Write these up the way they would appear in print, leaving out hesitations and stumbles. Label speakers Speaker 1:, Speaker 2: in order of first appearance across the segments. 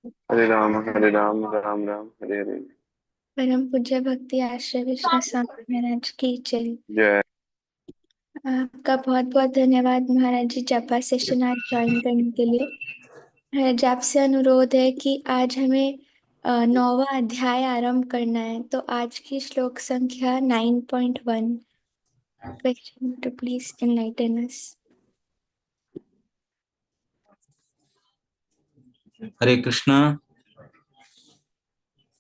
Speaker 1: हरे राम राम राम हरे हरे।
Speaker 2: परम पूज्य भक्ति आश्रय विश्व स्वामी महाराज की जय।
Speaker 1: जय।
Speaker 2: आपका बहुत बहुत धन्यवाद महाराज जी, जपा सेशन आज ज्वाइन करने के लिए। महाराज आपसे अनुरोध है कि आज हमें 9वां अध्याय आरंभ करना है, तो आज की श्लोक संख्या 9.1। Question two please enlighten us.
Speaker 3: हरे कृष्णा।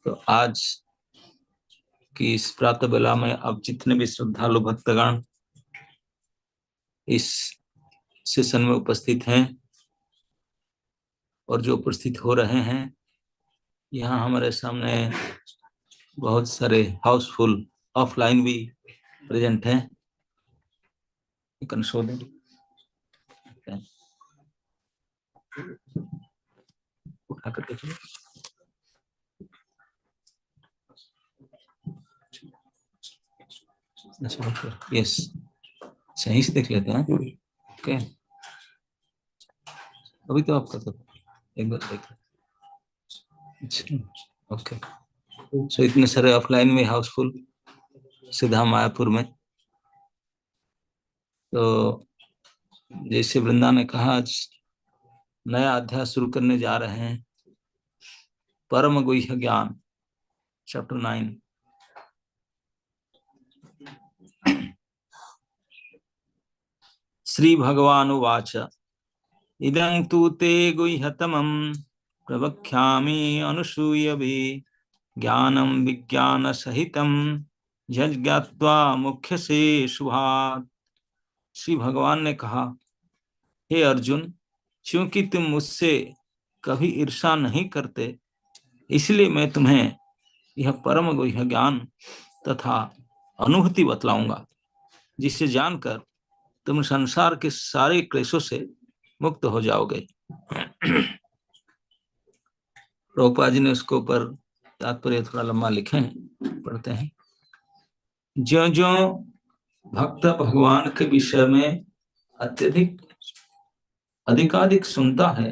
Speaker 3: तो आज की इस प्रातः बेला में अब जितने भी श्रद्धालु भक्तगण इस सेशन में उपस्थित हैं और जो उपस्थित हो रहे हैं, यहाँ हमारे सामने बहुत सारे हाउसफुल ऑफलाइन भी प्रेजेंट हैं। You can show them. उठा करके चलो। यस, सही से देख लेते हैं। ओके, अभी तो आपका तो एक बार देख। ओके, सो इतने सारे ऑफलाइन में हाउसफुल सीधा मायापुर में। तो जैसे वृंदा ने कहा, आज नया अध्याय शुरू करने जा रहे हैं, परम गुह्य ज्ञान, चैप्टर 9। श्री भगवानुवाच इदं तु ते गुह्यतमं प्रवक्ष्यामि अनुसूयवे ज्ञानं विज्ञानसहितं यज्ञात्वा मुख्यसे शुभात्। श्री भगवान ने कहा, हे अर्जुन, क्योंकि तुम मुझसे कभी ईर्षा नहीं करते, इसलिए मैं तुम्हें यह परम गुह्य ज्ञान तथा अनुभूति बतलाऊंगा, जिसे जानकर तुम संसार के सारे क्लेशों से मुक्त हो जाओगे। प्रभुपाद जी ने उसके ऊपर तात्पर्य थोड़ा लंबा लिखे हैं, पढ़ते हैं। ज्यों ज्यों भक्त भगवान के विषय में अत्यधिक अधिकाधिक सुनता है,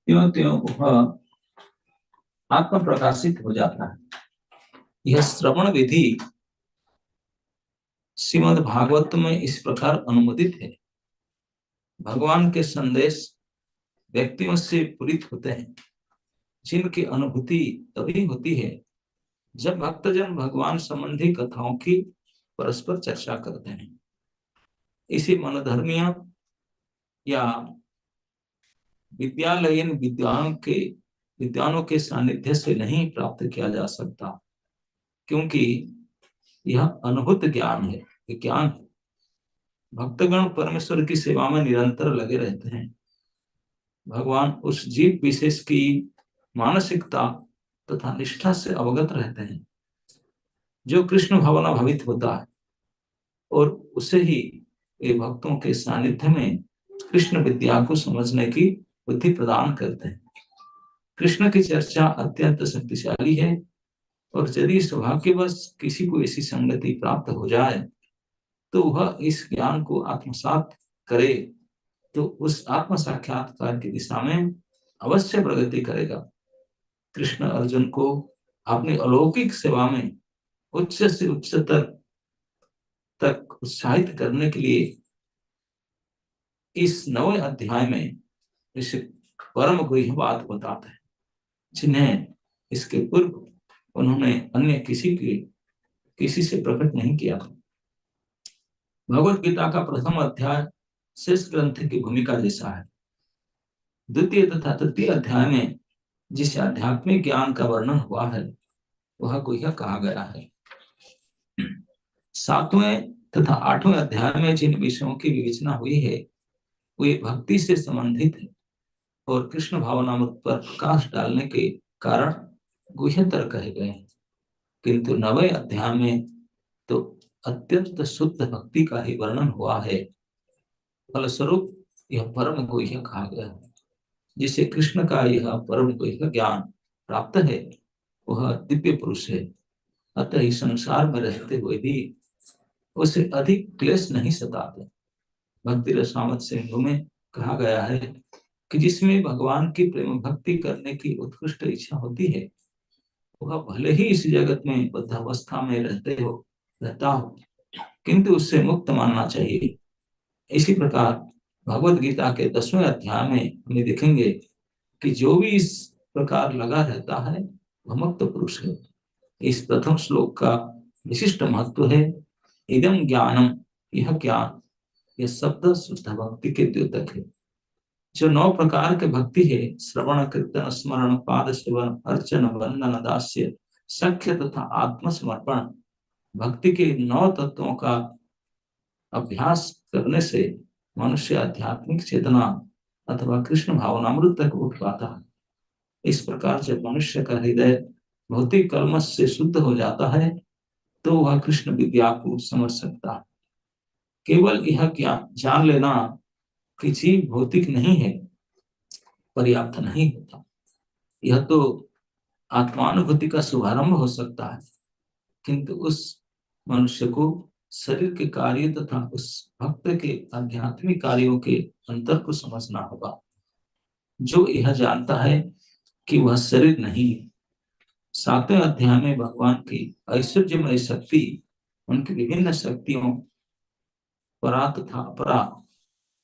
Speaker 3: त्यों त्यों वह आत्म प्रकाशित हो जाता है। यह श्रवण विधि श्रीमद् भागवत में इस प्रकार अनुमोदित है। भगवान के संदेश व्यक्तियों से पूरित होते हैं, जिनकी अनुभूति तभी होती है जब भक्तजन भगवान संबंधी कथाओं की परस्पर चर्चा करते हैं। इसी मनोधर्मियों या विद्यालयीन विद्वानों के सानिध्य से नहीं प्राप्त किया जा सकता, क्योंकि यह अनुभूत ज्ञान है, विज्ञान है। भक्तगण परमेश्वर की सेवा में निरंतर लगे रहते हैं। भगवान उस जीव विशेष की मानसिकता तथा निष्ठा से अवगत रहते हैं, जो कृष्ण भावनाभावित होता है, और उसे ही ये भक्तों के सानिध्य में कृष्ण विद्या को समझने की बुद्धि प्रदान करते हैं। कृष्ण की चर्चा अत्यंत शक्तिशाली है, और यदि सौभाग्यवश किसी को ऐसी संगति प्राप्त हो जाए तो वह इस ज्ञान को आत्मसात करे, तो उस आत्म साक्षात्कार की दिशा में अवश्य प्रगति करेगा। कृष्ण अर्जुन को अपनी अलौकिक सेवा में उच्च से उच्चतर तक उत्साहित करने के लिए इस 9वें अध्याय में इस परम गुह्य बात बताते हैं, जिन्हें इसके पूर्व उन्होंने अन्य किसी से प्रकट नहीं किया था। भगवत गीता का प्रथम अध्याय शेष ग्रंथ की भूमिका जैसा है। द्वितीय तथा तृतीय अध्याय में जिस आध्यात्मिक ज्ञान का वर्णन हुआ है, वह गुह्य कहा गया है। 7वें तथा 8वें अध्याय में जिन विषयों की विवेचना हुई है, वे भक्ति से संबंधित है और कृष्ण भावनामृत पर प्रकाश डालने के कारण गुह्यतर कहे गए हैं। किंतु 9वें अध्याय में तो अत्यंत शुद्ध भक्ति का ही वर्णन हुआ है। फलस्वरूप यह परम गुह्य कहा गया है। जिसे कृष्ण का यह परम गुह्य ज्ञान प्राप्त है, वह दिव्य पुरुष है। अतः इस संसार में रहते हुए भी उसे अधिक क्लेश नहीं सताते। भक्ति रसामत सिंधु में कहा गया है, कि जिसमें भगवान की प्रेम भक्ति करने की उत्कृष्ट इच्छा होती है, वह भले ही इस जगत में बद्धावस्था में रहता हो, किंतु उससे मुक्त मानना चाहिए। इसी प्रकार भगवत गीता के 10वें अध्याय में हम देखेंगे कि जो भी इस प्रकार लगा रहता है वह मुक्त पुरुष है। इस प्रथम श्लोक का विशिष्ट महत्व है, इदम ज्ञानम, यह ज्ञान, यह शब्द शुद्ध भक्ति के द्योतक है। जो 9 प्रकार के भक्ति है, श्रवण कीर्तन स्मरण पाद सेवन अर्चन वंदन दास्य सख्य तथा आत्मसमर्पण, भक्ति के 9 तत्वों का अभ्यास करने से मनुष्य आध्यात्मिक चेतना अथवा कृष्ण भावनामृत तक उठ पाता है। इस प्रकार जब मनुष्य का हृदय भौतिक कलमश से शुद्ध हो जाता है तो वह कृष्ण विद्या को समझ सकता है। केवल यह ज्ञान जान लेना कि जीव भौतिक नहीं है पर्याप्त नहीं होता। यह तो आत्मानुभूति का शुभारंभ हो सकता है, किंतु उस मनुष्य को शरीर के कार्य तथा उस भक्त के आध्यात्मिक कार्यों के अंतर को समझना होगा। जो यह जानता है कि वह शरीर नहीं है। 7वें अध्याय में भगवान की ऐश्वर्यमय शक्ति, उनकी विभिन्न शक्तियों परा तथा अपरा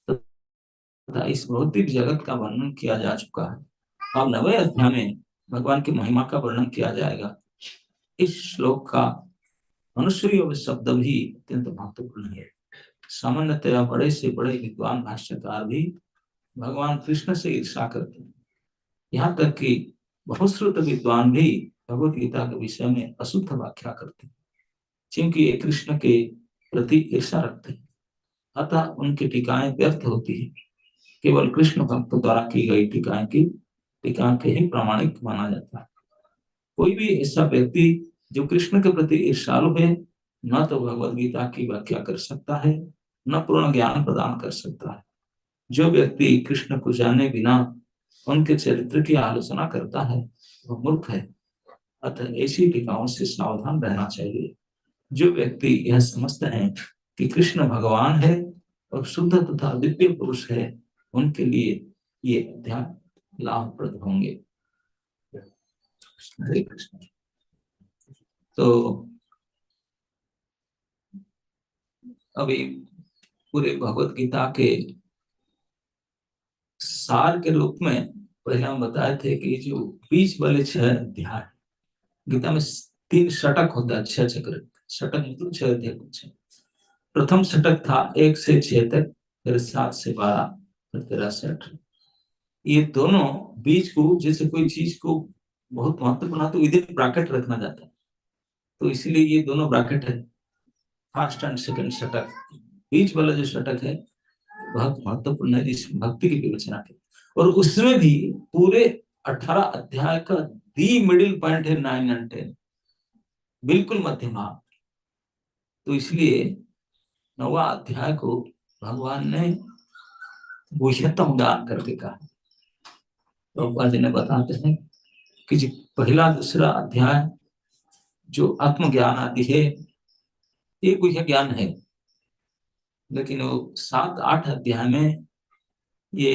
Speaker 3: तथा इस भौतिक जगत का वर्णन किया जा चुका है। अब 9वें अध्याय में भगवान की महिमा का वर्णन किया जाएगा। इस श्लोक का अनुसूय शब्द भी अत्यंत महत्वपूर्ण है। सामान्यतया बड़े से बड़े विद्वान भाष्यकार भी भगवान कृष्ण से ईर्षा करते हैं। यहाँ तक कि बहुश्रुत विद्वान भी भगवत गीता के विषय में अशुद्ध व्याख्या करते हैं, क्योंकि ये कृष्ण के प्रति ईर्षा रखते हैं। अतः उनकी टीकाएं व्यर्थ होती है। केवल कृष्ण भक्त द्वारा की गई टीका के ही प्रामाणिक माना जाता है। कोई भी ऐसा व्यक्ति जो कृष्ण के प्रति ईर्षालु है, न तो भगवत गीता की व्याख्या कर सकता है, न पूर्ण ज्ञान प्रदान कर सकता है। जो व्यक्ति कृष्ण को जाने बिना उनके चरित्र की आलोचना करता है वह मूर्ख है। अतः ऐसी टीकाओं से सावधान रहना चाहिए। जो व्यक्ति यह समझते हैं कि कृष्ण भगवान है और शुद्ध तथा दिव्य पुरुष है, उनके लिए ये अध्याय लाभप्रद होंगे। हरे कृष्ण। तो अभी पूरे भगवत गीता के सार के रूप में पहले हम बताए थे कि जो बीच वाले 6 अध्याय, गीता में 3 षटक होता है, 6 चक्र। षटक मतलब 6 अध्याय कुछ है। प्रथम षटक था 1 से 6 तक, फिर 7 से 12, फिर 13 से 18। ये दोनों बीच को, जैसे कोई चीज को बहुत महत्वपूर्ण तो इधर ब्रैकेट रखना जाता है, तो इसलिए ये दोनों ब्रैकेट है, फर्स्ट एंड सेकंड षटक। बीच वाला जो षटक है बहुत महत्वपूर्ण है इस भक्ति की विवेचना के। और उसमें भी पूरे 18 अध्याय का दी मिडिल पॉइंट है 9 और 10, बिल्कुल मध्य भाग। तो इसलिए 9वां अध्याय को भगवान ने गुह्यतम ज्ञान करके कहा। प्रभुपाद जी ने बताते हैं कि जो पहला दूसरा अध्याय जो आत्मज्ञान आदि है, ये गुह्य ज्ञान है, लेकिन वो 7-8 अध्याय में ये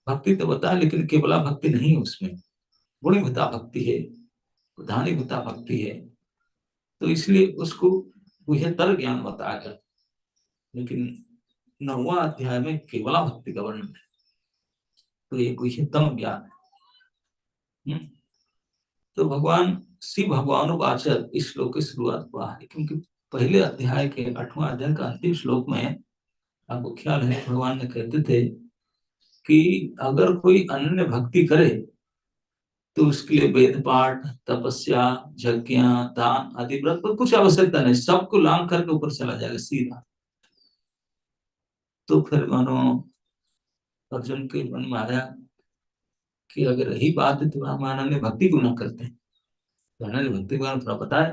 Speaker 3: भक्ति तो बता, लेकिन केवला भक्ति नहीं, उसमें गुणीभूता भक्ति है, प्रधानीभूता भक्ति है। तो इसलिए उसको गुह्यतर ज्ञान बताया गया। लेकिन 9वां अध्याय में केवला भक्ति का वर्णन है, तो ये गुह्यतम ज्ञान है। तो भगवान श्री भगवानुवाचक इस श्लोक की शुरुआत हुआ है, क्योंकि पहले अध्याय के 8वां अध्याय का अंतिम श्लोक में आपको ख्याल है भगवान ने कहते थे कि अगर कोई अनन्य भक्ति करे तो उसके लिए वेद पाठ, तपस्या, यज्ञ, दान आदि व्रत पर कुछ आवश्यकता नहीं, सबको लांग करके ऊपर चला जाएगा सीधा। तो फिर मानो अर्जुन के मन में आया कि अगर यही बात है तो हम अनन्य भक्ति क्यों ना करते हैं। तो अनन्य भक्ति के बारे में थोड़ा बताया।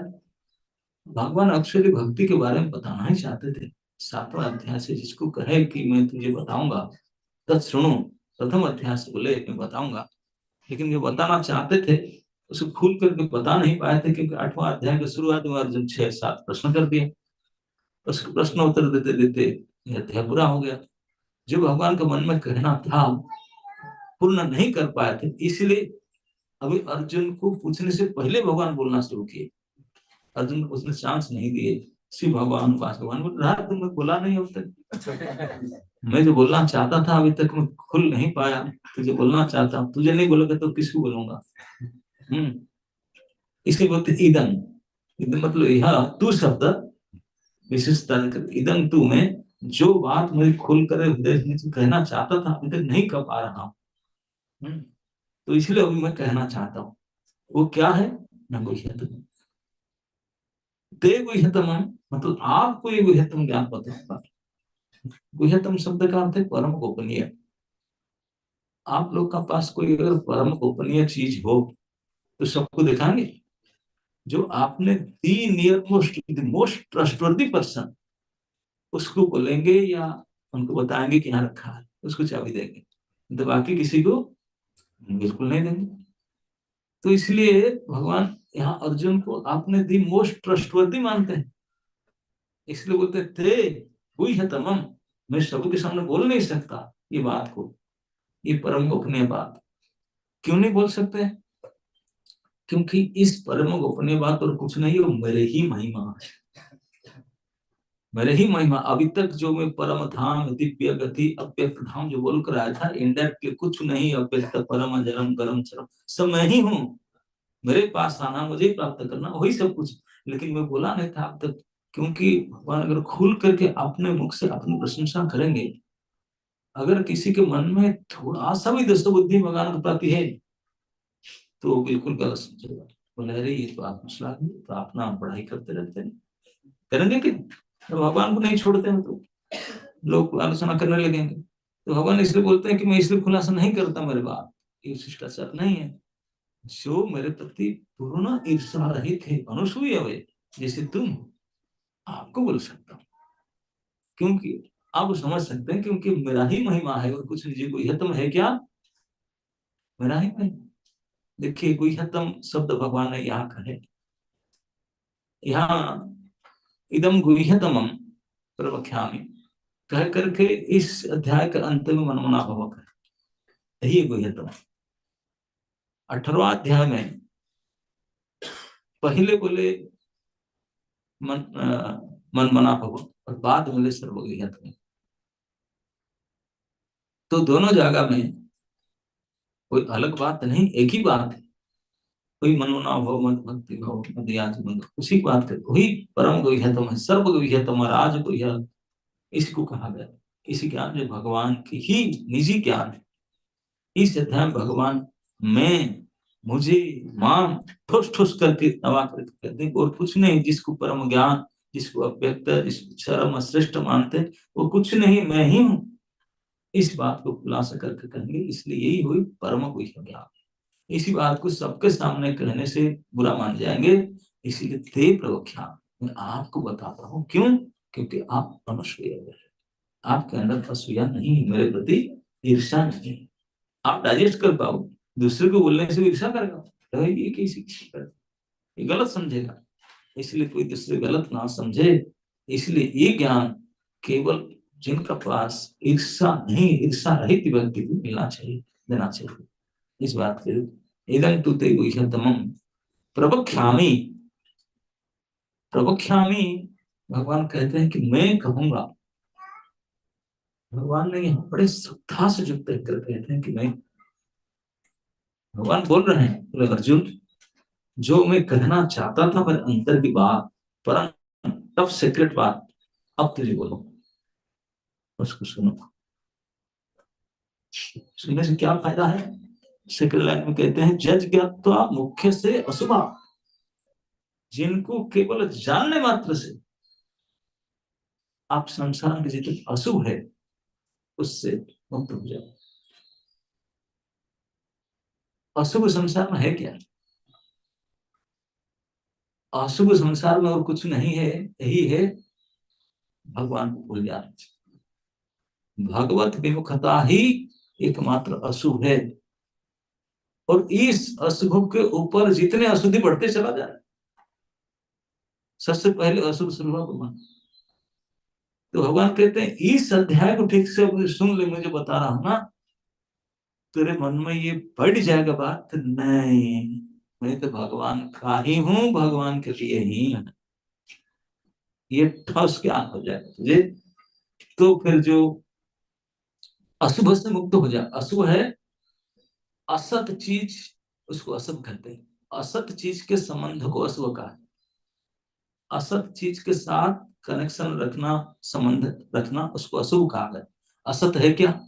Speaker 3: भगवान अक्षरी भक्ति के बारे में बताना ही चाहते थे। 7वां अध्याय से जिसको कहे कि मैं तुझे बताऊंगा तत् सुनो, प्रथम अध्याय से बोले मैं बताऊंगा, लेकिन जो बताना चाहते थे उसको खुल करके बता नहीं पाए थे, क्योंकि 8वां अध्याय की शुरुआत में अर्जुन 6-7 प्रश्न कर दिए। उसके प्रश्न उत्तर देते देते यह अध्याय पूरा हो गया। जो भगवान के मन में कहना था पूर्ण नहीं कर पाए थे, इसलिए अभी अर्जुन को पूछने से पहले भगवान बोलना शुरू किए। अर्जुन को उसने चांस नहीं दिए। श्री भगवान भगवान बोल रहा तुमने बोला नहीं अब तक, मैं जो बोलना चाहता था अभी तक मैं खुल नहीं पाया, तुझे बोलना चाहता हूँ, तुझे नहीं बोलोगे तो किसको बोलूंगा। इसलिए बोलते ईदन, ईदन मतलब यह तू शब्द विशेषता, ईदन तू में जो बात मुझे खुल कर हृदय से कहना चाहता था अभी तक नहीं कह पा रहा हूँ, तो इसलिए अभी मैं कहना चाहता हूँ। वो क्या है न गुह्यतम, ते गुह्यतम मतलब आपको ये गुह्यतम ज्ञान पता है। गुह्यतम शब्द का अर्थ है परम गोपनीय। आप लोग का पास कोई अगर परम गोपनीय चीज हो तो सबको दिखाएंगे। जो आपने the near most the most trustworthy person, उसको बोलेंगे या उनको बताएंगे कि यहाँ रखा है, उसको चाबी देंगे, तो बाकी किसी को बिल्कुल नहीं देंगे। तो इसलिए भगवान यहाँ अर्जुन को आपने दी मोस्ट ट्रस्टवर्दी मानते हैं, इसलिए बोलते थे हुई है तमम, मैं सबके सामने बोल नहीं सकता ये बात को, ये परम गोपनीय बात। क्यों नहीं बोल सकते? क्योंकि इस परम गोपनीय बात और कुछ नहीं, वो मेरे ही महिमा है, मेरे ही महिमा। अभी तक जो मैं परम धाम दिव्य गति अव्यक्त धाम जो बोल कर आया था, इनडायरेक्टली कुछ नहीं, अव्यक्त परम जरम गरम चरम सब मैं ही हूँ। मेरे पास आना, मुझे प्राप्त करना, वही सब कुछ। लेकिन मैं बोला नहीं था अब तक, क्योंकि भगवान अगर खुल करके अपने मुख से अपनी प्रशंसा करेंगे, अगर किसी के मन में थोड़ा सा भी दुष्ट बुद्धि भगवान के प्रति है तो वो बिल्कुल गलत समझेगा। बोले अरे ये तो आत्मश्लाघी, तो अपना पढ़ाई करते रहते हैं, करेंगे कि तो भगवान को नहीं छोड़ते हैं तो लोग आलोचना करने लगेंगे। तो भगवान इसलिए बोलते हैं कि मैं इसलिए खुलासा नहीं करता मेरे बात, ये शिष्टाचार नहीं है। जो मेरे प्रति पूर्ण ईर्षा रहित है, अनुसूय है, जैसे तुम, आपको बोल सकता हूँ, क्योंकि आप समझ सकते हैं, क्योंकि मेरा ही महिमा है और कुछ निजी गुह्यतम है क्या? मेरा ही महिमा। देखिए गुह्यतम शब्द भगवान ने यहाँ कहे, यहाँ इदम गुह्यतमम प्रवक्ष्यामि कह करके इस अध्याय के अंत में मनमना भव है, यही गुह्यतम। 18वां अध्याय में पहले बोले मन मना भव और बाद बोले सर्वगुह्यतम। तो दोनों जगह में कोई अलग बात नहीं, एक ही बात है। कोई मनोना भव मत भक्ति भव मत याच बंद, उसी बात है, वही परम गुह्यतम है, सर्व गुह्यतम राज गुह्य, इसको कहा गया। इसी ज्ञान जो भगवान की ही निजी ज्ञान है। इस अध्याय में भगवान मैं, मुझे, माम ठोस ठोस करके दबा करके कहते हैं, और कुछ नहीं। जिसको परम ज्ञान, जिसको अव्यक्त, जिसको चरम श्रेष्ठ मानते, वो कुछ नहीं, मैं ही हूँ। इस बात को खुलासा करके कहेंगे, इसलिए यही हुई परम गुह्य ज्ञान। इसी बात को सबके सामने कहने से बुरा मान जाएंगे, इसीलिए ते प्रवख्या मैं आपको बताता हूँ। क्यों? क्योंकि आप अनुसूया है, आपके अंदर असूया नहीं, मेरे प्रति ईर्षा नहीं, आप डाइजेस्ट कर पाओ। दूसरे को बोलने से ईर्षा करेगा तो ये कैसी, ये गलत समझेगा। इसलिए कोई दूसरे गलत ना समझे, इसलिए ये ज्ञान केवल जिनका पास ईर्षा नहीं, ईर्षा रहित व्यक्ति को मिलना चाहिए, देना चाहिए। इस बात के इदं तु ते गुह्यतमं प्रवक्ष्यामि, प्रवक्ष्यामि भगवान कहते हैं कि मैं कहूंगा। भगवान ने यहाँ बड़े श्रद्धा से युक्त कर कहते हैं कि मैं, भगवान बोल रहे हैं बोले अर्जुन, जो मैं कहना चाहता था मेरे अंतर की बात, पर टफ सीक्रेट बात, अब तुझे बोलो, उसको सुनो। सुनने से क्या फायदा है? सेकंड लाइन में कहते हैं जज ज्ञात्वा मुख्य से अशुभा, जिनको केवल जानने मात्र से आप संसार के जितने अशुभ है उससे मुक्त हो जाओ। अशुभ संसार में है क्या? अशुभ संसार में और कुछ नहीं है, यही है भगवान को भूल जाना। भगवत विमुखता ही एकमात्र अशुभ है, और इस अशुभ के ऊपर जितने अशुद्धि बढ़ते चला जा रहा है, सबसे पहले अशुभ शुरुआत हुआ। तो भगवान कहते हैं इस अध्याय को ठीक से सुन ले, मुझे बता रहा हूं ना, तेरे मन में ये बढ़ जाएगा बात, नहीं मैं तो भगवान का ही हूं, भगवान के लिए ही है, ये ठोस ज्ञान हो जाएगा तुझे। तो फिर जो अशुभ से मुक्त हो जाए, अशुभ है असत चीज, उसको अशुभ कहते हैं। असत चीज के संबंध को अशुभ कहा है। असत चीज के साथ कनेक्शन रखना, संबंध रखना, उसको अशुभ कहा है। असत है क्या?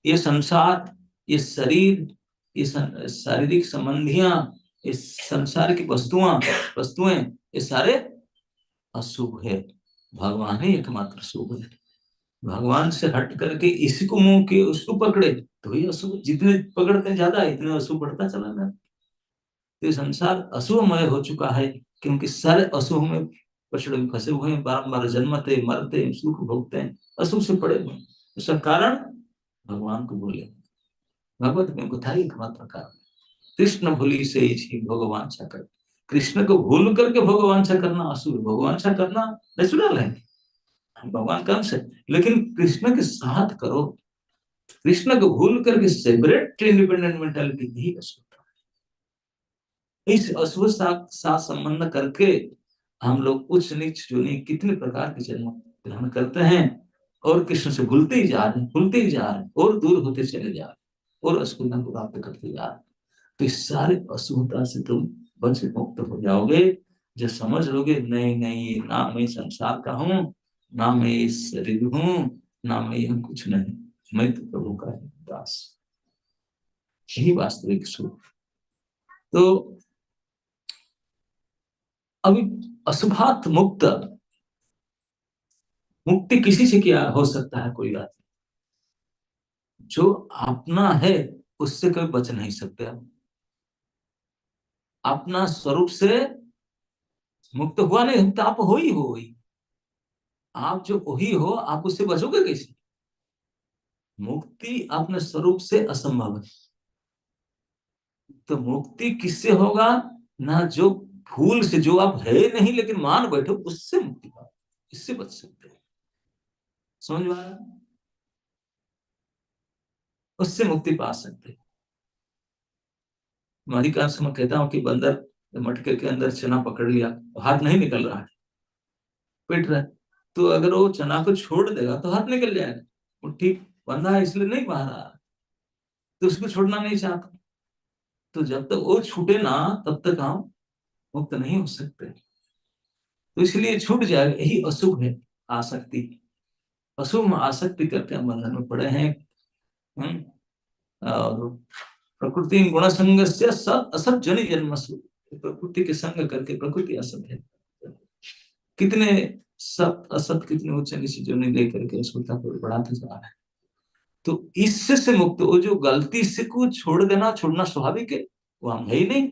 Speaker 3: ये संसार, ये शरीर, ये शारीरिक संबंधियां, ये संसार की वस्तुएं ये सारे अशुभ है। भगवान ही एकमात्र शुभ है। भगवान से हट करके इसी को मुंह के उसको पकड़े तो ये अशुभ, जितने पकड़ते ज्यादा इतने अशुभ बढ़ता चला जाता। तो ये संसार अशुभमय हो चुका है, क्योंकि सारे अशुभ में पछड़े फंसे हुए हैं, बारम्बार जन्मते मरते सुख भोगते हैं, अशुभ से पड़े हुए हैं। उसका कारण भगवान को भूले। भगवत में कथा एकमात्र कारण, कृष्ण भूली से ही भगवान सा कर। कृष्ण को भूल करके भगवान सा करना अशुभ, भगवान सा करना नेचुरल है, भगवान का अंश है। लेकिन कृष्ण के साथ करो, कृष्ण को भूल करके सेपरेट इंडिपेंडेंट मेंटालिटी नहीं कर सकता। इस अशुभ साथ संबंध करके हम लोग उच्च नीच जोनी कितने प्रकार के जन्म ग्रहण करते हैं, और कृष्ण से भूलते ही जा रहे हैं, भूलते ही जा रहे हैं, और दूर होते चले जा रहे हैं, और असुविधा को प्राप्त करते जा रहे हैं। तो इस सारे अशुभता से तुम वंचित मुक्त हो जाओगे, जो समझ लोगे नहीं नहीं, ना मैं संसार का हूं, ना मैं इस शरीर हूं, ना मैं यह कुछ नहीं, मैं तो प्रभु का दास। यही वास्तविक सुख। तो अभी अशुभात मुक्त, मुक्ति किसी से क्या हो सकता है? कोई बात नहीं। जो अपना है उससे कभी बच नहीं सकते आप। अपना स्वरूप से मुक्त हुआ नहीं तो आप हो ही हो ही। आप जो वही हो, आप उससे बचोगे कैसे? मुक्ति अपने स्वरूप से असंभव है। तो मुक्ति किससे होगा? ना जो भूल से, जो आप है नहीं लेकिन मान बैठो, उससे मुक्ति पाओ, इससे बच सकते हो। समझ में आया? उससे मुक्ति पा सकते। अधिकांश मैं कहता हूं कि बंदर मटके के अंदर चना पकड़ लिया, हाथ नहीं निकल रहा है, पिट रहा है, तो अगर वो चना को छोड़ देगा तो हाथ निकल जाएगा। वो ठीक बंधा है इसलिए नहीं बाहर आ रहा, तो उसको छोड़ना नहीं चाहता। तो जब तक वो छूटे ना तब तक हम मुक्त नहीं हो सकते। तो इसलिए छूट जाएगा, यही अशुभ है आसक्ति। अशुभ में आसक्ति करके हम बंधन में पड़े हैं। और प्रकृति गुण संग से असत जनि जन्मसु, प्रकृति के संग करके प्रकृति असत है। कितने सत असत, कितने उच्च नीच जो नहीं लेकर के असुरता को बढ़ाते जा रहा है। तो इससे से मुक्त, वो जो गलती से को छोड़ देना, छोड़ना स्वाभाविक है, वो हम है ही नहीं।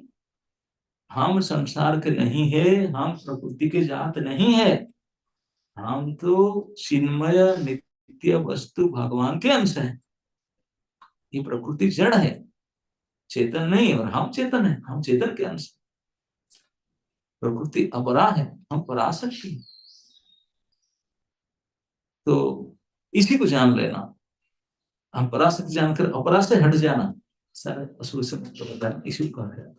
Speaker 3: हम संसार के नहीं है, हम प्रकृति के जात नहीं है, हम तो चिन्मय नित्य वस्तु भगवान के अंश है। ये प्रकृति जड़ है, चेतन नहीं, और हम चेतन है, हम चेतन के अंश। प्रकृति अपरा है, हम पराशक्ति। तो इसी को जान लेना, हम पराशक्ति जानकर अपरा से हट जाना, सारे असुर से मुक्त हो जाना, इसी को कहा गया।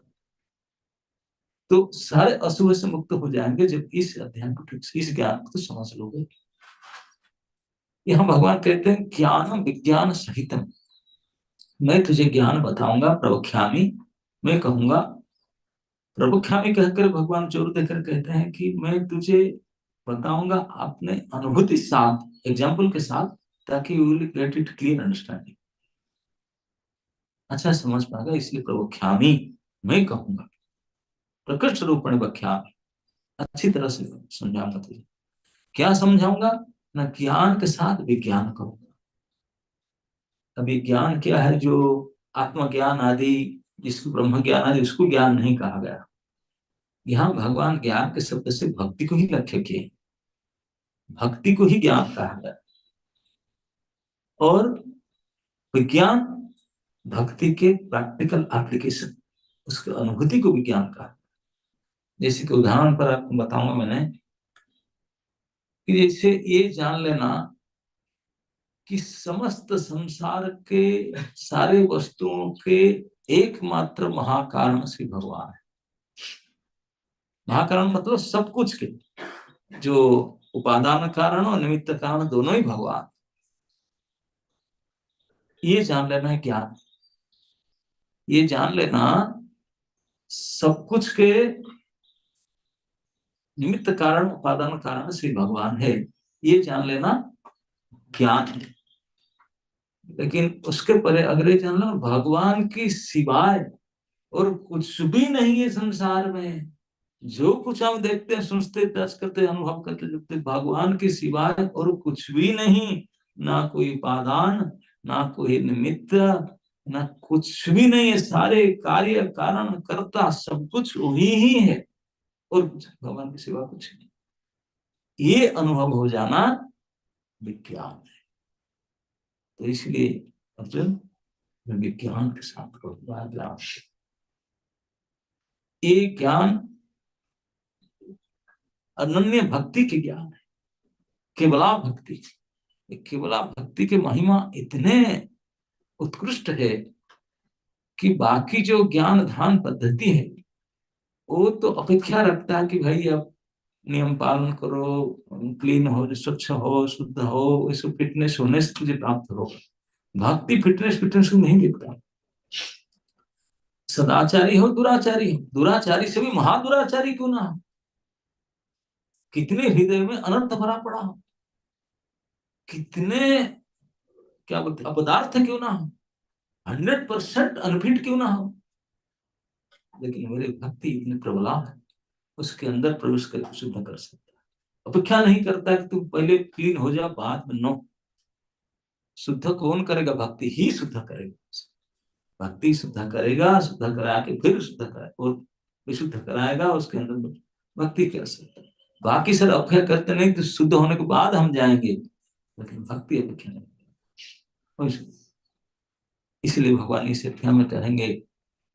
Speaker 3: तो सारे असुर से मुक्त हो जाएंगे जब इस अध्ययन को ठीक से, इस ज्ञान को तो समझ लोगे। यहाँ भगवान कहते हैं ज्ञान विज्ञान सहितम, मैं तुझे ज्ञान बताऊंगा, प्रवक्ष्यामि, मैं कहूंगा। प्रवक्ष्यामि कहकर भगवान जोर देकर कहते हैं कि मैं तुझे बताऊंगा अपने अनुभूति साथ, एग्जाम्पल के साथ, ताकि you will get it clear understanding, अच्छा समझ पाएगा। इसलिए प्रवक्ष्यामि, मैं कहूंगा, प्रकट रूपेण वक्ष्यामि, अच्छी तरह से समझाऊंगा तुझे। क्या समझाऊंगा? ना ज्ञान के साथ विज्ञान करूंगा। अभी ज्ञान क्या है? जो आत्मज्ञान आदि, जिसको ब्रह्म ज्ञान आदि, उसको ज्ञान नहीं कहा गया। यहाँ भगवान ज्ञान के शब्द से भक्ति को ही लक्ष्य किए, भक्ति को ही ज्ञान कहा गया। और विज्ञान भक्ति के प्रैक्टिकल एप्लीकेशन, उसकी अनुभूति को विज्ञान कहा। जैसे कि उदाहरण पर आपको बताऊंगा मैंने, कि जैसे ये जान लेना कि समस्त संसार के सारे वस्तुओं के एकमात्र महाकारण श्री भगवान है। महाकारण मतलब सब कुछ के, जो उपादान कारण और निमित्त कारण दोनों ही भगवान। ये जान लेना है ज्ञान, ये जान लेना सब कुछ के निमित्त कारण उपादान कारण श्री भगवान है, ये जान लेना ज्ञान है। लेकिन उसके परे अगर ये जान लो भगवान की सिवाय और कुछ भी नहीं है संसार में, जो कुछ हम देखते हैं, सुनते, टच करते, अनुभव करते, देखते, भगवान के सिवाय और कुछ भी नहीं। ना कोई उपादान, ना कोई निमित्त, ना कुछ भी नहीं है। सारे कार्य कारण कर्ता सब कुछ वही ही है और भगवान के सिवा कुछ नहीं। ये अनुभव हो जाना विज्ञान है। तो इसलिए अर्जुन विज्ञान के साथ करूंगा। ये ज्ञान अनन्य भक्ति के ज्ञान है, केवला भक्ति। केवला भक्ति के महिमा इतने उत्कृष्ट है कि बाकी जो ज्ञान ध्यान पद्धति है वो तो अपेक्षा रखता है कि भाई अब नियम पालन करो, क्लीन हो, स्वच्छ हो, शुद्ध हो, इस फिटनेस होने से तुझे प्राप्त होगा। भक्ति फिटनेस को नहीं देखता। सदाचारी हो, दुराचारी हो, दुराचारी से भी महादुराचारी क्यों ना हो, कितने हृदय में अनर्थ भरा पड़ा हो, कितने क्या बोलते अपदार्थ क्यों ना हो, 100% अनफिट क्यों ना हो, लेकिन मेरी भक्ति इतनी प्रबला है, उसके अंदर प्रवेश करके शुद्ध कर सकता है। अपेक्षा नहीं करता कि तुम पहले क्लीन हो जा बाद में। नो, शुद्ध कौन करेगा? भक्ति ही शुद्ध करेगा। भक्ति शुद्ध करेगा, शुद्ध करा के फिर शुद्ध कराएगा और विशुद्ध कराएगा, उसके अंदर भक्ति कर सकता है। बाकी सर अपेक्षा करते नहीं तो शुद्ध होने के बाद हम जाएंगे, लेकिन भक्ति अपेक्षा नहीं। इसलिए भगवान इस अध्याय में कहेंगे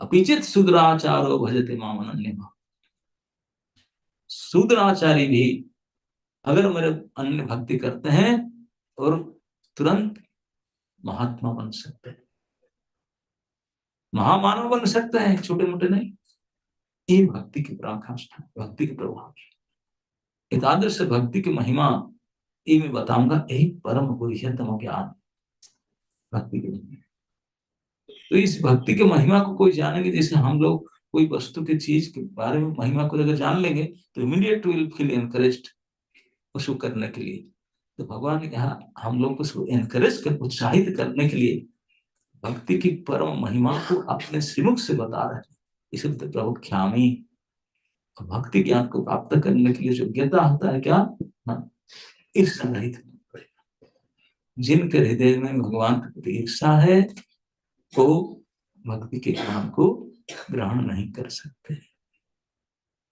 Speaker 3: अपिचित शूद्राचारो भजते माम अनन्यः। शूद्राचारी भी अगर मेरे अन्य भक्ति करते हैं और तुरंत महात्मा बन सकते हैं, महामानव बन सकते हैं, छोटे मोटे नहीं। ये भक्ति की पराकाष्ठा, भक्ति के प्रभाव। एकादश भक्ति की महिमा ये मैं बताऊंगा, यही परम गुह्यतम ज्ञान भक्ति के। तो इस भक्ति के महिमा को कोई जानेंगे, जैसे हम लोग कोई वस्तु की चीज के बारे में महिमा को अगर जान लेंगे तो इमीडिएट विल फील एनकरेज्ड उसको करने के लिए। तो भगवान ने कहा हम लोग को उसको एनकरेज कर, उत्साहित करने के लिए भक्ति की परम महिमा को अपने श्रीमुख से बता रहे हैं। इसलिए तो प्रभु ख्यामी, भक्ति ज्ञान को प्राप्त करने के लिए योग्यता होता है क्या? ईर्षा रहित। जिनके हृदय में भगवान के प्रति ईर्षा है वो भक्ति के ज्ञान को ग्रहण नहीं कर सकते।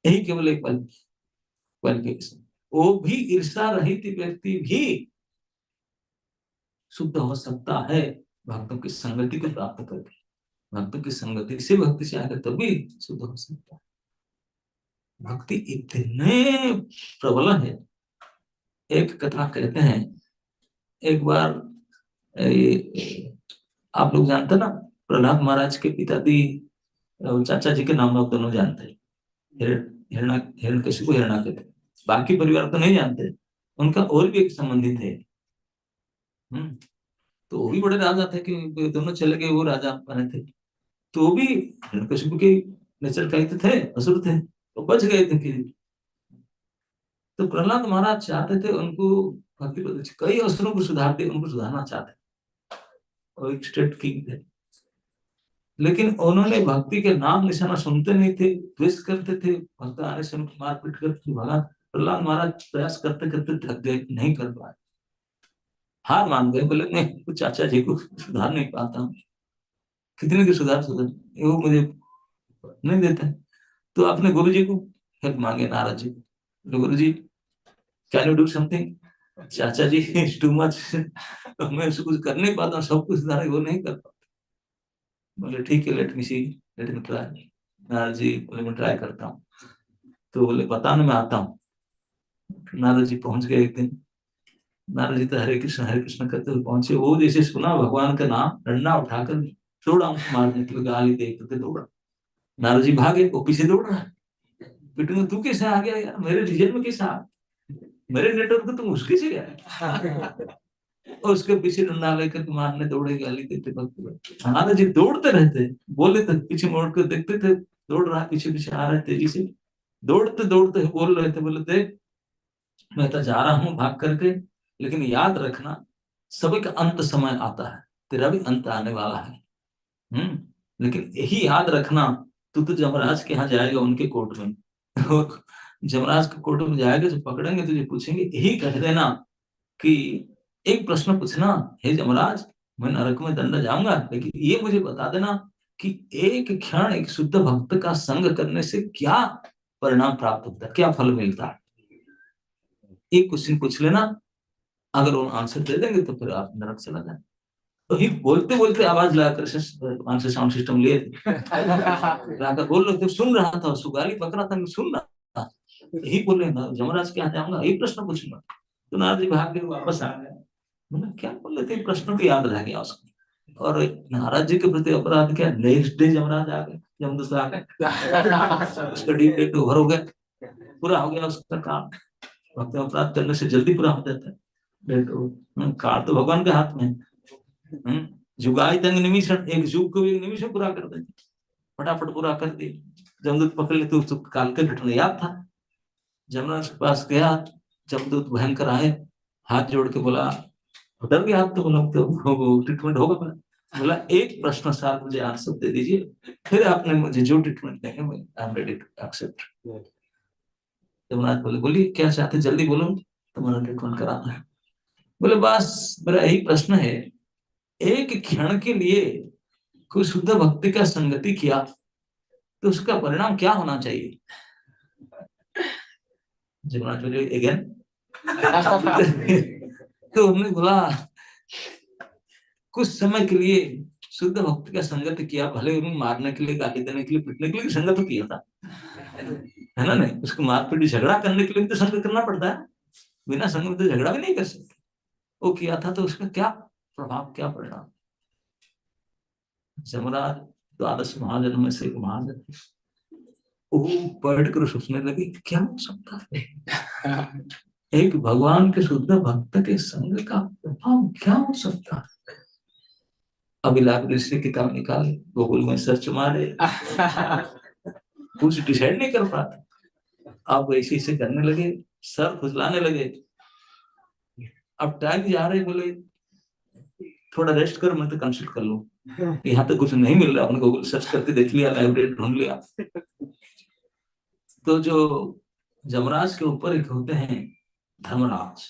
Speaker 3: यही केवल एक क्वालिफिकेशन। वो भी ईर्षा रहित व्यक्ति भी शुद्ध हो सकता है भक्तों की संगति को प्राप्त करके। भक्तों की संगति से भक्ति से आकर तभी शुद्ध हो सकता है। भक्ति इतने प्रबल है। एक कथा कहते हैं, एक बार आप लोग जानते ना, प्रहलाद महाराज के पिताजी चाचा जी के नाम आप दोनों जानते हैं, हिरण्यकशिपु हिरण्याकश। बाकी परिवार तो नहीं जानते। उनका और भी एक संबंधी थे, तो वो भी बड़े राजा थे कि दोनों चले गए, वो राजा बने थे। तो भी हिरण्यकशिपु के नेचर का थे, असुर थे, तो बच गए थे फिर। तो प्रहलाद महाराज चाहते थे उनको भक्ति, कई असुरों को सुधारते, उनको सुधारना चाहते और एक स्टेट किंग थे, लेकिन उन्होंने भक्ति के नाम निशाना सुनते नहीं थे, द्वेष करते थे, भक्त आने से उनको मारपीट करते भगा। प्रहलाद महाराज प्रयास करते करते थक गए, नहीं कर पाए, हार मान गए। बोले मैं चाचा जी को सुधार नहीं पाता हूँ, कितने की सुधार वो मुझे नहीं देते। तो अपने गुरु जी को हेल्प मांगे, नारद जी। गुरु जी कैन यू डू समथिंग? चाचा जी इज टू मच, मैं उसको कुछ कर नहीं पाता, सब कुछ सुधार वो नहीं कर पाता। बोले ठीक है, लेट मी सी, let me try. Narad ji बोले मैं ट्राई करता हूँ। तो बोले बताने में आता हूँ। नारद जी पहुंच गए एक दिन, नारद जी तो हरे कृष्ण करते हुए पहुंचे। वो जैसे सुना भगवान का नाम, डंडा उठाकर दौड़ा उनको मारने के लिए, गाली दे करके दौड़ा। नारद जी भागे, वो पीछे दौड़ रहा है, पिटूंगा तू कैसे आ गया यार, मेरे रीजन में कैसे आ, मेरे नेटवर्क में तुम उसके से गया। और उसके पीछे डंडा लेकर मारने दौड़े, गाली देते भक्त। नारद जी दौड़ते रहते, बोले तो पीछे मोड़ कर देखते थे, दौड़ रहा पीछे पीछे आ रहा है तेजी से, दौड़ते दौड़ते बोल रहे थे, बोले देख मैं तो जा रहा हूं भाग करके, लेकिन याद रखना सभी का अंत समय आता है, तेरा भी अंत आने वाला है। लेकिन यही याद रखना, तू तो जमराज के यहाँ जाएगा, उनके कोर्ट में। और जमराज के कोर्ट में जाएगा, जो पकड़ेंगे तुझे पूछेंगे, यही कह देना कि एक प्रश्न पूछना, हे जमराज मैं नरक में दंड जाऊंगा, लेकिन ये मुझे बता देना कि एक क्षण एक शुद्ध भक्त का संग करने से क्या परिणाम प्राप्त होता है, क्या फल मिलता है। एक क्वेश्चन पूछ लेना, अगर वो आंसर दे देंगे तो फिर आप नरक चला जाए। तो ही बोलते बोलते आवाज लगाकर आंसर साउंड सिस्टम लिए लाकर बोल रहे थे, सुन रहा था, सुगाली पक रहा था, मैं सुन रहा था, यही बोल रहे ना जमराज के यहाँ जाऊंगा, यही प्रश्न पूछूंगा। तो नारद जी भाग के वापस आ गए। मतलब क्या बोल रहे थे, प्रश्न को याद रह गया उसको। और नारद जी के प्रति अपराध क्या, नेक्स्ट डे जमराज आ गए, जमदूत आ गए, उसका ड्यू डेट ओवर हो गया, पूरा हो गया उसका काम। भक्त अपराध करने से जल्दी पूरा हो जाता है, कार तो भगवान के हाथ में है। जुगाई तंग निमिषण, एक जुग को एक निमिष में पूरा कर देते, फटाफट पूरा कर दिए। जमदूत पकड़ ले तो काल के घटना याद था। जमराज के पास गया, जमदूत भयंकर आए, हाथ जोड़ के बोला, डर गया आप तो, बोला तो ट्रीटमेंट होगा। बोला एक प्रश्न साथ मुझे आंसर दे दीजिए, फिर आपने मुझे जो ट्रीटमेंट देंगे मैं I am ready to accept. Yamraj बोले, बोलिए क्या चाहते, जल्दी बोलो, तुम्हारा ट्रीटमेंट कराना है। बोले बस मेरा यही प्रश्न है, एक क्षण के लिए कोई शुद्ध भक्ति का संगति किया तो उसका परिणाम क्या होना चाहिए। जमराज बोले अगेन। तो हमने बोला कुछ समय के लिए शुद्ध भक्ति का संगत किया, भले उन्हें मारने के लिए, गाली देने के लिए, पीटने के लिए संगत तो किया था, है ना, नहीं उसको मार पीट झगड़ा करने के लिए तो संगत करना पड़ता है, बिना संगत तो झगड़ा भी नहीं कर सकते। वो किया था तो उसका क्या प्रभाव, क्या परिणाम। जमराज द्वादश महाजन में से एक महाजन, वो बैठ कर सोचने लगे क्या हो सकता है, एक भगवान के शुद्ध भक्त के संग का प्रभाव क्या हो सकता है। अभी लाइब्रेरी से किताब निकाले, गूगल में सर्च मारे, कुछ डिसाइड नहीं कर पाते। अब ऐसे ऐसे करने लगे, सर खुजलाने लगे। अब टाइम जा रहे, बोले थोड़ा रेस्ट कर, मैं तो कंसल्ट कर लूं, यहाँ तो कुछ नहीं मिल रहा। उनको गूगल सर्च करके देख लिया, लाइब्रेरी ढूंढ लिया। तो जो जमराज के ऊपर एक होते हैं धर्मराज,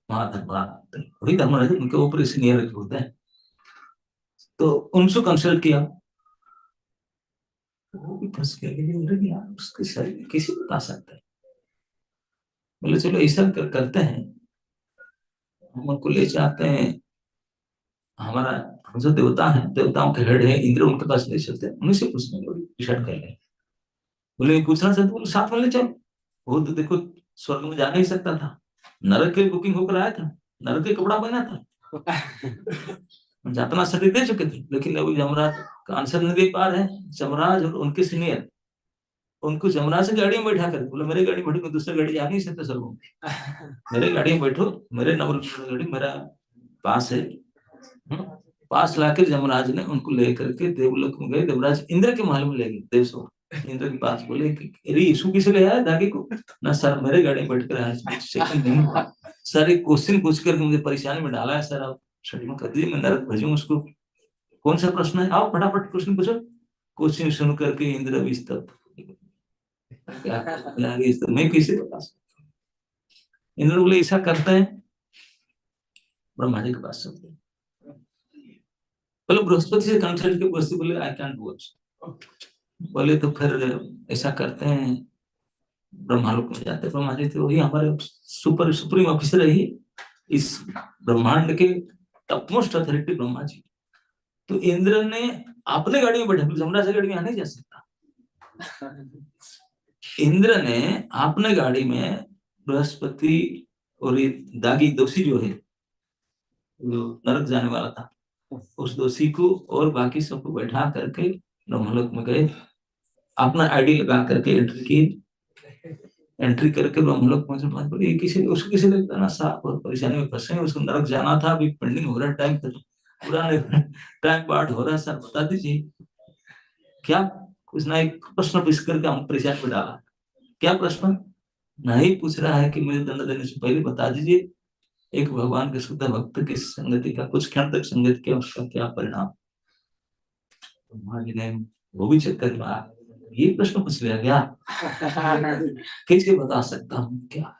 Speaker 3: महाधर्मराज, वही धर्मराज उनके ऊपर सीनियर होते हैं, तो उनसे कंसल्ट किया। वो भी फंस गया, यार उसके शरीर किसी बता सकता है। बोले चलो ऐसा करते हैं, हम उनको ले जाते हैं, हमारा जो देवता है, देवताओं के हेड है इंद्र, उनके पास ले चलते हैं, उन्हीं से पूछने डिसाइड कर ले। बोले पूछना चाहते, बोले साथ में ले चलो। वो तो देखो स्वर्ग में जा नहीं सकता था, नरक की बुकिंग होकर आया था, नरक के कपड़ा पहना था, जातना शरीर दे चुके थे, लेकिन अभी जमराज का आंसर नहीं दे पा रहे। जमराज और उनके सीनियर उनको जमराज से गाड़ी में बैठा कर, बोले मेरे गाड़ी में बैठो, दूसरी गाड़ी जा नहीं सकते सर, मेरे गाड़ी में बैठो, मेरे नवल गाड़ी मेरा पास है। पास लाकर जमराज ने उनको लेकर के देवलोक में गए। देवराज इंद्र के महल में ले गए, देवसो इंद्र के पास। बोले अरे यीशु किसे ले आया दागी को, ना सर मेरे गाड़ी में बैठ कर आया, सेकंड नहीं सर, एक क्वेश्चन पूछ करके मुझे परेशानी में डाला है सर, आप सेटलमेंट कर दीजिए, मैं नरक भेजूंगा उसको। कौन सा प्रश्न है, आओ फटाफट क्वेश्चन पूछो। क्वेश्चन सुन करके इंद्र भी स्तब्ध, मैं किसे बता सकता। इंद्र बोले ऐसा करते हैं, ब्रह्मा जी के पास चलते हैं। बोले बृहस्पति से कंसल्ट के, बृहस्पति बोले आई कैंट डू इट। बोले तो फिर ऐसा करते हैं, ब्रह्मालोक में जाते। ब्रह्मा जी थे वही हमारे सुप्रीम ऑफिसर है इस ब्रह्मांड के, टॉपमोस्ट अथॉरिटी ब्रह्मा जी। तो इंद्र ने अपने गाड़ी में बैठा, जमराज की गाड़ी में नहीं जा सकता। इंद्र ने अपने गाड़ी में बृहस्पति और ये दागी दोषी जो है, जो नरक जाने वाला था, उस दोषी को और बाकी सबको बैठा करके ब्रह्मलोक में गए, अपना आईडी लगा करके एंट्री की, एंट्री करके ब्रह्मलोक में पहुंच पड़े। किसी उसको किसी ने बताना साहब और परेशानी में फंसे, उसको नरक जाना था, अभी पेंडिंग हो रहा है, टाइम पूरा टाइम पार्ट हो रहा है, सर बता दीजिए क्या। कुछ ना एक प्रश्न पूछ करके हम परेशान में डाला। क्या प्रश्न? नहीं पूछ रहा है कि मुझे दंड देने से पहले बता दीजिए, एक भगवान के शुद्ध भक्त की संगति का, कुछ क्षण तक संगति किया, उसका क्या परिणाम। तो महाराज ने वो भी चेक कर लिया, ये प्रश्न पूछ लिया क्या, कैसे बता सकता हूँ क्या।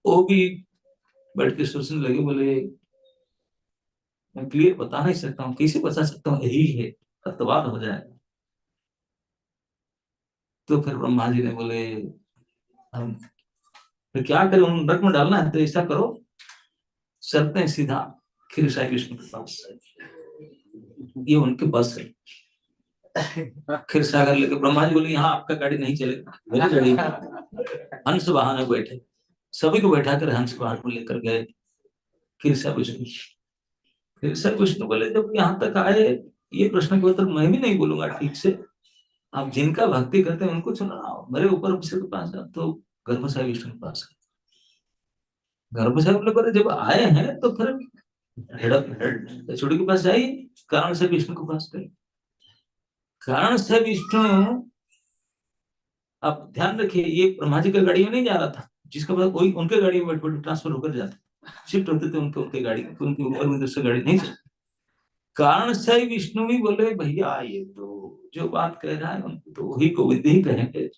Speaker 3: वो भी बैठ के सोचने लगे, बोले मैं क्लियर बता नहीं सकता हूँ, कैसे बता सकता हूँ, यही है, अर्थवाद हो जाएगा। तो फिर ब्रह्मा जी ने बोले हम फिर क्या करें, उन नरक में डालना है तो ऐसा करो, चलते हैं सीधा खीर साई विष्णु के पास, ये उनके बस है। खीर सागर लेके ब्रह्मा जी बोले यहाँ आपका गाड़ी नहीं चलेगा, मेरी गाड़ी। हंस वाहन बैठे, सभी को बैठा कर हंस वाहन को लेकर गए खीर साई विष्णु। खीर साई विष्णु बोले जब यहाँ तक आए, ये प्रश्न के उत्तर मैं भी नहीं बोलूंगा ठीक से, आप जिनका भक्ति करते हैं उनको चुनाओ, मेरे ऊपर किसी के पास तो गर्भ साई विष्णु के पास। गर्भ साई बोले जब आए हैं तो फिर छोटे के पास जाइए, कारण से विष्णु के पास गए। कारण से विष्णु, आप ध्यान रखिए, ये ब्रह्मा जी का गाड़ी में नहीं जा रहा था, जिसके पास कोई उनके गाड़ी में बैठ ट्रांसफर होकर जाते, शिफ्ट होते थे उनके उनके गाड़ी में, उनके ऊपर में दूसरी गाड़ी नहीं चलती। कारण से विष्णु भी बोले भैया ये तो जो बात कह रहा है उनको तो वही गोविंद ही कहेंगे,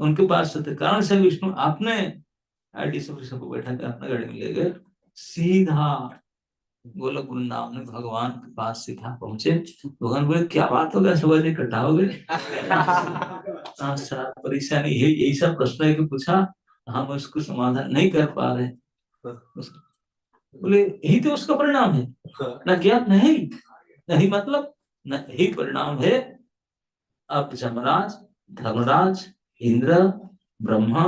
Speaker 3: उनके पास थे। कारण से विष्णु आपने आईडी सबको बैठा कर अपने गाड़ी में ले गए, सीधा गोलक वृंदावन में भगवान के पास सीधा पहुंचे। भगवान बोले क्या बात होगा, सुबह इकट्ठा हो गए। परेशानी है, यही सब प्रश्न है कि पूछा, हम उसको समाधान नहीं कर पा रहे। बोले यही तो उसका परिणाम है ना, क्या नहीं नहीं मतलब नहीं परिणाम है। अब जमराज, धर्मराज, इंद्र, ब्रह्मा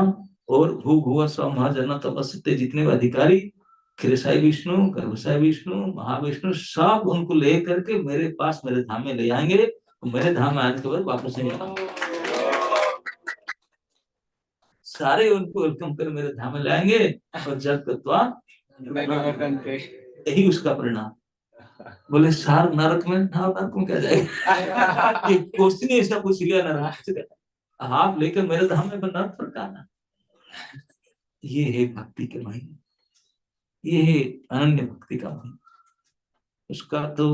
Speaker 3: और भू भुव स्व महाजन तपस्ते जितने भी अधिकारी, खिरसाई विष्णु, गर्भसाई विष्णु, महाविष्णु, सब उनको ले करके मेरे पास मेरे धाम में ले आएंगे, तो मेरे धाम में आने के बाद वापस नहीं आएंगे, सारे उनको वेलकम कर मेरे धाम में लाएंगे और जब यही उसका परिणाम। बोले सार नरक में, नरक में क्या जाएगा, ये क्वेश्चन ऐसा पूछ लिया नरक, आप लेकर मेरे धाम में नरक पर आना। ये है भक्ति के महिमा, ये है अनन्य भक्ति का महिमा, उसका तो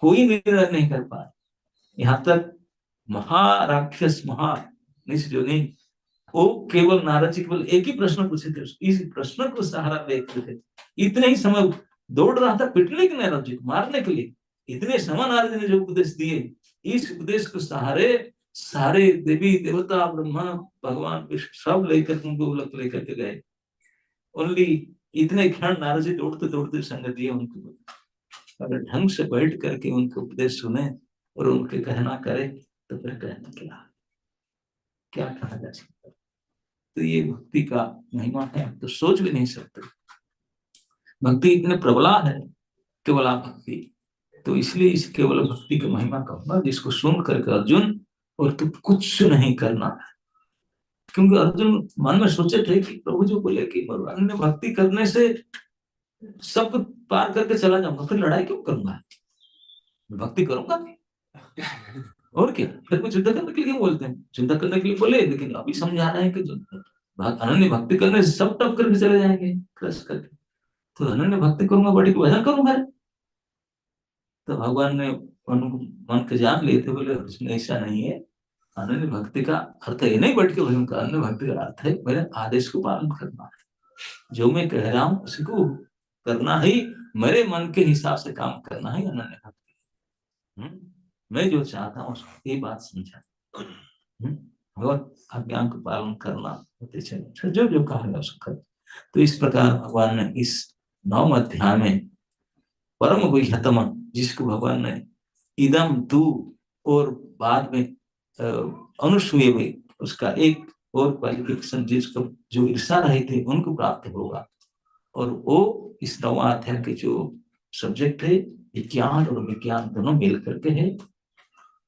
Speaker 3: कोई निर्णय नहीं कर पाए। यहाँ तक महाराक्षस महानिश जो नहीं, वो केवल नारद जी केवल एक ही प्रश्न पूछे थे, इस प्रश्न को सहारा देखते थे, इतने ही समय दौड़ रहा था पिटने के नारद जी को मारने के लिए, इतने समय नारद जी ने जो उपदेश दिए, इस उपदेश को सहारे सारे देवी देवता ब्रह्मा भगवान विष्णु सब लेकर उनको उलट लेकर के गए। ओनली इतने क्षण नारद जी दौड़ते दौड़ते संग दिए उनको, अगर ढंग से बैठ करके उनके उपदेश सुने और उनके कहना करे तो फिर कहना क्या कहा जा सकता। तो ये भक्ति का महिमा है, तो सोच भी नहीं सकते, भक्ति इतने प्रबला है, केवला भक्ति। तो इसलिए इस केवल भक्ति की महिमा कहूंगा, जिसको सुन करके अर्जुन और तो कुछ नहीं करना है, क्योंकि अर्जुन मन में सोचे थे कि प्रभु जो बोले कि अन्य भक्ति करने से सब पार करके चला जाऊंगा, फिर लड़ाई क्यों करूंगा, भक्ति करूंगा और क्या, फिर कुछ युद्ध करने के लिए बोलते हैं, चिंता करने के लिए बोले, लेकिन अभी समझा रहे हैं कि अनन्य भक्ति करने से सब टप करके चले जाएंगे क्रश करके, तो अनन्य भक्ति करूंगा, बड़ी को भजन करूंगा। तो भगवान ने मन के जान लिए थे, बोले उसमें ऐसा नहीं है, अनन्य भक्ति का अर्थ ये नहीं बैठ के भजन का, अनन्य भक्ति का अर्थ है मेरे आदेश को पालन करना है, जो मैं कह रहा हूँ उसको करना ही, मेरे मन के हिसाब से काम करना ही अनन्य भक्ति। मैं जो चाहता हूँ ये बात समझा, भगवत आज्ञा को पालन करना, जो जो कहा है उसको कर। तो इस प्रकार भगवान ने इस 9 अध्याय में परम गुह्यतम, जिसको भगवान ने इदम तू और बाद में अनुसूय में उसका एक और क्वालिफिकेशन जिसको जो ईर्षा रहे थे उनको प्राप्त होगा। और वो इस नौवां अध्याय के जो सब्जेक्ट है ज्ञान और विज्ञान दोनों मिल करके है।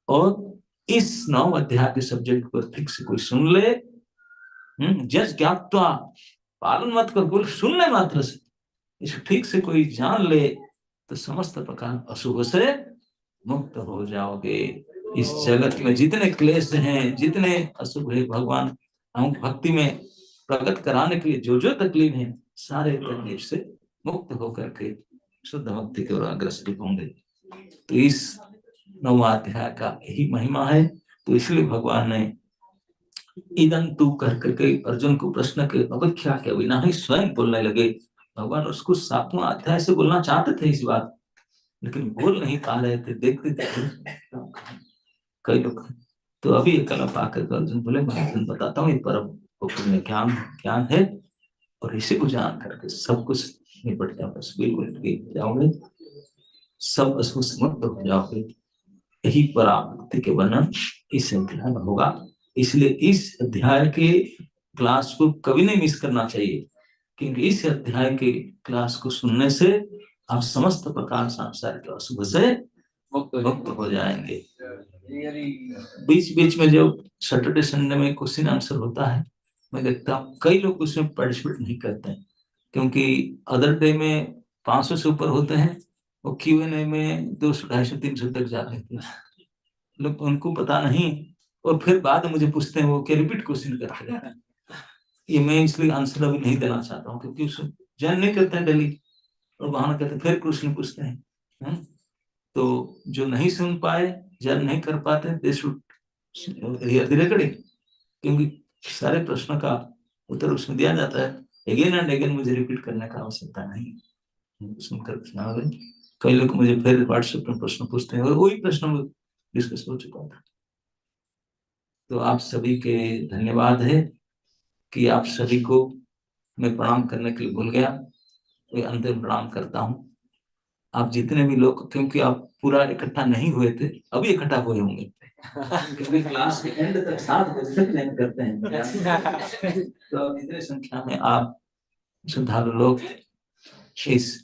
Speaker 3: और इस नौ अध्याय के सब्जेक्ट को ठीक से कोई सुन ले, जज ज्ञात्वा, पालन मत कर, बोल सुनने मात्र से इसे ठीक से कोई जान ले तो समस्त प्रकार अशुभ से मुक्त हो जाओगे। इस जगत में जितने क्लेश हैं, जितने अशुभ है, भगवान हम भक्ति में प्रकट कराने के लिए जो जो तकलीफ है, सारे तकलीफ से मुक्त होकर के शुद्ध भक्ति की ओर अग्रसर होंगे। तो इस नौवां अध्याय का यही महिमा है। तो इसलिए भगवान ने इदं तू कह करके अर्जुन को प्रश्न के अपेक्षा के बिना ही स्वयं बोलने लगे। भगवान उसको 7वां अध्याय से बोलना चाहते थे इस बात, लेकिन बोल नहीं पा रहे थे। देखते देखते कई लोग तो अभी कलप आकर अर्जुन बोले, मैं अर्जुन बताता हूँ ये परम में ज्ञान है, और इसी को जान करके सब कुछ निपट जाओगे, बिल्कुल जाओगे, सब अशुभ से मुक्त हो जाओगे। यही पराभक्ति के वर्णन इस अध्याय में होगा। इसलिए इस अध्याय के क्लास को कभी नहीं मिस करना चाहिए, क्योंकि इस अध्याय के क्लास को सुनने से आप समस्त प्रकार संसार के अशुभ से मुक्त हो जाएंगे। बीच बीच में जो सैटरडे संडे में क्वेश्चन आंसर होता है, मैं देखता हूँ कई लोग उसमें पार्टिसिपेट नहीं करते हैं, क्योंकि अदर डे में 500 से ऊपर होते हैं, और Q&A में 200, 250, 300 तक जाते हैं लोग, उनको पता नहीं। और फिर बाद में मुझे पूछते हैं वो क्या रिपीट क्वेश्चन करते हैं। ये मैं इसलिए आंसर अभी नहीं देना चाहता हूँ, क्योंकि उसको जैन नहीं करते हैं डेली, और वहां कहते फिर क्वेश्चन पूछते हैं। तो जो नहीं सुन पाए, जैन नहीं कर पाते, they should hear the recording, क्योंकि सारे प्रश्न का उत्तर उसमें दिया जाता है। अगेन एंड अगेन मुझे रिपीट करने का आवश्यकता नहीं, सुनकर सुना। कई लोग मुझे फिर व्हाट्सएप में प्रश्न पूछते हैं, और वही प्रश्न डिस्कस हो चुका था। तो आप सभी के धन्यवाद है कि आप सभी को मैं प्रणाम करने के लिए भूल गया, मैं अंतिम प्रणाम करता हूँ। आप जितने भी लोग, क्योंकि आप पूरा इकट्ठा नहीं हुए थे, अभी इकट्ठा हुए होंगे, क्योंकि क्लास के एंड तक 7 बजे तक नहीं करते हैं। तो इतनी संख्या में आप श्रद्धालु लोग इस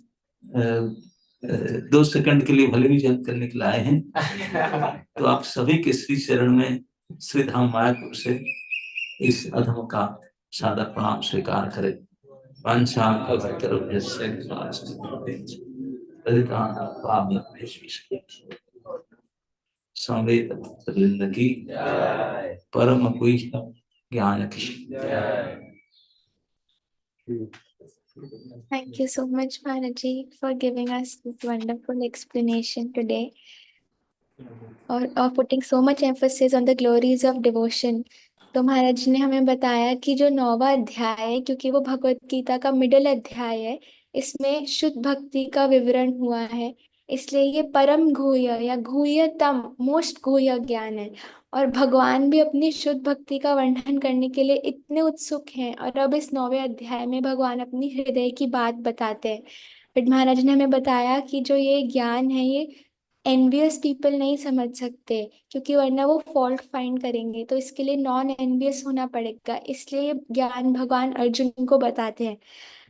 Speaker 3: 2 सेकंड के लिए भले भी जप करने के लिए आए हैं, तो आप सभी के श्री चरण में श्री धाम मायापुर से इस अधम का सादर प्रणाम स्वीकार करें। की परम ज्ञान की।
Speaker 2: Thank you so much, Maharaji, for giving us this wonderful explanation today, or putting so much emphasis on the glories of devotion. तो महाराज जी ने हमें बताया कि जो 9वां अध्याय है, क्योंकि वो भगवत गीता का मिडिल अध्याय है, इसमें शुद्ध भक्ति का विवरण हुआ है, इसलिए ये परम गुह्य या गुह्यतम मोस्ट गुह्य ज्ञान है। और भगवान भी अपनी शुद्ध भक्ति का वर्णन करने के लिए इतने उत्सुक हैं, और अब इस 9वें अध्याय में भगवान अपनी हृदय की बात बताते हैं। फिर महाराज ने हमें बताया कि जो ये ज्ञान है, ये एनवियस पीपल नहीं समझ सकते, क्योंकि वरना वो फॉल्ट फाइंड करेंगे, तो इसके लिए नॉन एनवियस होना पड़ेगा। इसलिए ये ज्ञान भगवान अर्जुन को बताते हैं।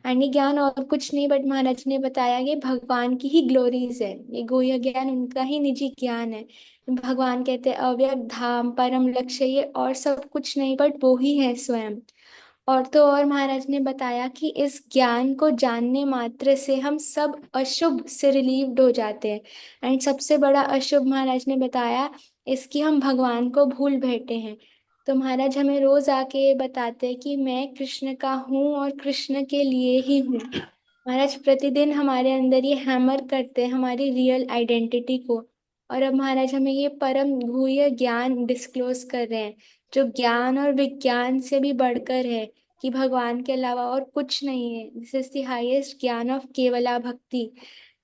Speaker 2: एंड ये ज्ञान और कुछ नहीं, बट महाराज ने बताया ये भगवान की ही ग्लोरीज है, ये गुह्य ज्ञान उनका ही निजी ज्ञान है। भगवान कहते हैं अव्यक्त धाम परम लक्ष्य, ये और सब कुछ नहीं बट वो ही है स्वयं। और तो और महाराज ने बताया कि इस ज्ञान को जानने मात्र से हम सब अशुभ से रिलीव्ड हो जाते हैं। एंड सबसे बड़ा अशुभ महाराज ने बताया इसकी हम भगवान को भूल बैठे हैं। तो महाराज हमें रोज आके ये बताते हैं कि मैं कृष्ण का हूँ और कृष्ण के लिए ही हूँ। महाराज प्रतिदिन हमारे अंदर ये हैमर करते हैं हमारी रियल आइडेंटिटी को। और अब महाराज हमें ये परम गुह्य ज्ञान डिस्क्लोज कर रहे हैं, जो ज्ञान और विज्ञान से भी बढ़कर है, कि भगवान के अलावा और कुछ नहीं है। दिस इज द हाईएस्ट ज्ञान ऑफ केवला भक्ति।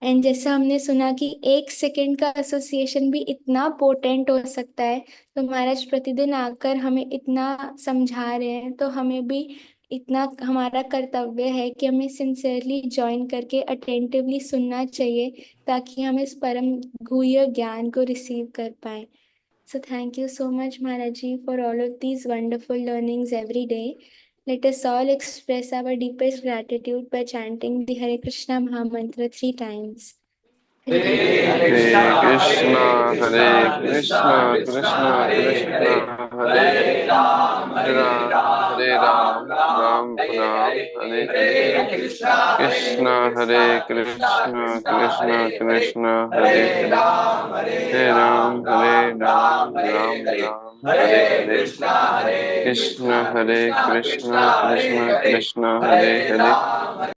Speaker 2: एंड जैसा हमने सुना कि 1 सेकंड का एसोसिएशन भी इतना पोटेंट हो सकता है, तो महाराज प्रतिदिन आकर हमें इतना समझा रहे हैं, तो हमें भी इतना हमारा कर्तव्य है कि हमें सिंसियरली ज्वाइन करके अटेंटिवली सुनना चाहिए, ताकि हम इस परम गुह्य ज्ञान को रिसीव कर पाए। So thank you so much, Maharaji, for all of these wonderful learnings every day. Let us all express our deepest gratitude by chanting the Hare Krishna Maha Mantra 3 times.
Speaker 1: Hare Krishna, Hare Krishna, Krishna Krishna, Hare Ram, Hare Ram, Ram Ram, Hare Hare. Krishna, Hare Krishna, Krishna Krishna, Hare Hare. Hare Ram, Hare Ram, Ram Ram, Hare Hare. Krishna, Hare Krishna, Krishna Krishna, Hare Hare.